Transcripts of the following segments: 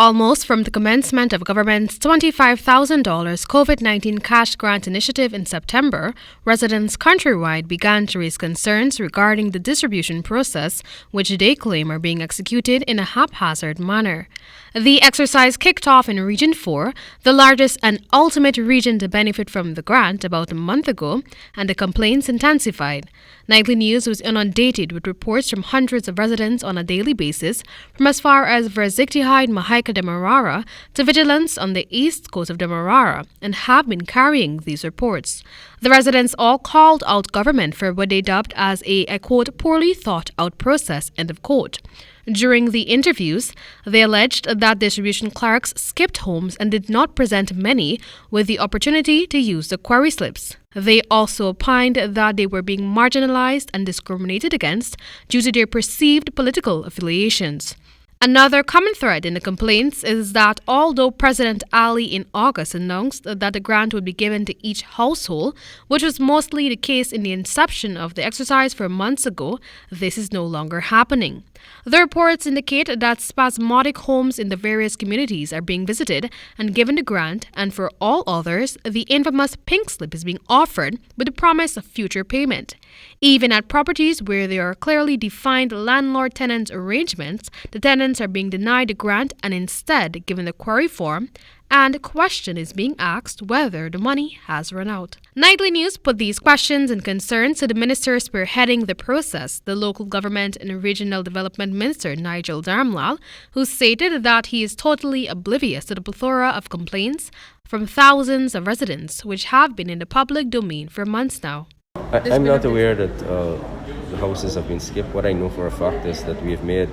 Almost from the commencement of government's $25,000 COVID-19 cash grant initiative in September, residents countrywide began to raise concerns regarding the distribution process, which they claim are being executed in a haphazard manner. The exercise kicked off in Region 4, the largest and ultimate region to benefit from the grant, about a month ago, and the complaints intensified. Nightly News was inundated with reports from hundreds of residents on a daily basis, from as far as Verziktigheid Mahaika Demerara to vigilance on the east coast of Demerara, and have been carrying these reports. The residents all called out government for what they dubbed as a, I quote, poorly thought out process, end of quote. During the interviews, they alleged that distribution clerks skipped homes and did not present many with the opportunity to use the query slips. They also opined that they were being marginalized and discriminated against due to their perceived political affiliations. Another common thread in the complaints is that although President Ali in August announced that the grant would be given to each household, which was mostly the case in the inception of the exercise 4 months ago, this is no longer happening. The reports indicate that spasmodic homes in the various communities are being visited and given the grant, and for all others, the infamous pink slip is being offered with the promise of future payment. Even at properties where there are clearly defined landlord-tenant arrangements, the tenants are being denied the grant and instead given the query form, and the question is being asked whether the money has run out. Nightly News put these questions and concerns to the minister spearheading the process, the local government and regional development minister Nigel Dharamall, who stated that he is totally oblivious to the plethora of complaints from thousands of residents which have been in the public domain for months now. I'm not aware that the houses have been skipped. What I know for a fact is that we've made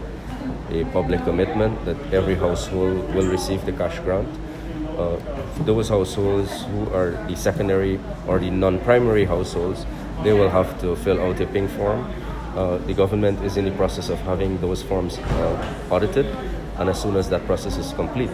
a public commitment that every household will receive the cash grant. Those households who are the secondary or the non-primary households, they will have to fill out a pink form. The government is in the process of having those forms audited, and as soon as that process is complete,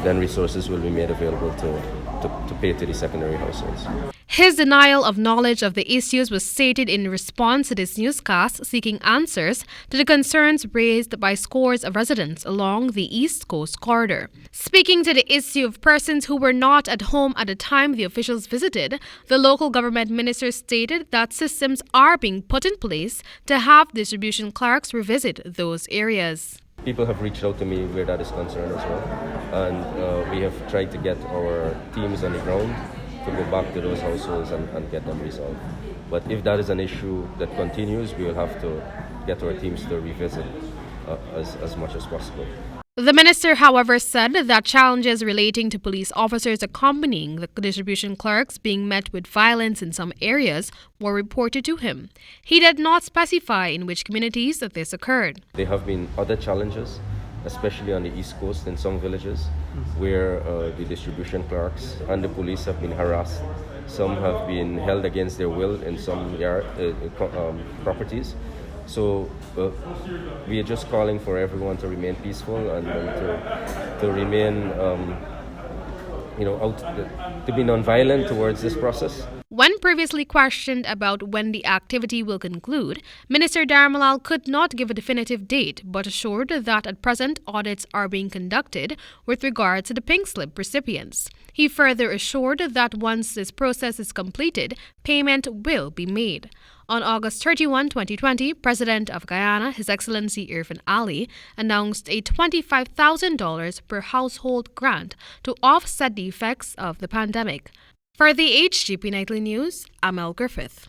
then resources will be made available to pay to the secondary households. His denial of knowledge of the issues was stated in response to this newscast seeking answers to the concerns raised by scores of residents along the East Coast corridor. Speaking to the issue of persons who were not at home at the time the officials visited, the local government minister stated that systems are being put in place to have distribution clerks revisit those areas. People have reached out to me where that is concerned as well, and we have tried to get our teams on the ground to go back to those households and get them resolved. But if that is an issue that continues, we will have to get our teams to revisit as much as possible. The minister, however, said that challenges relating to police officers accompanying the distribution clerks being met with violence in some areas were reported to him. He did not specify in which communities that this occurred. There have been other challenges, especially on the East Coast in some villages, where the distribution clerks and the police have been harassed. Some have been held against their will in some properties. So we are just calling for everyone to remain peaceful and to remain, to be non-violent towards this process. When previously questioned about when the activity will conclude, Minister Dharamlall could not give a definitive date, but assured that at present audits are being conducted with regard to the pink slip recipients. He further assured that once this process is completed, payment will be made. On August 31, 2020, President of Guyana, His Excellency Irfan Ali, announced a $25,000 per household grant to offset the effects of the pandemic. For the HGP Nightly News, Amel Griffith.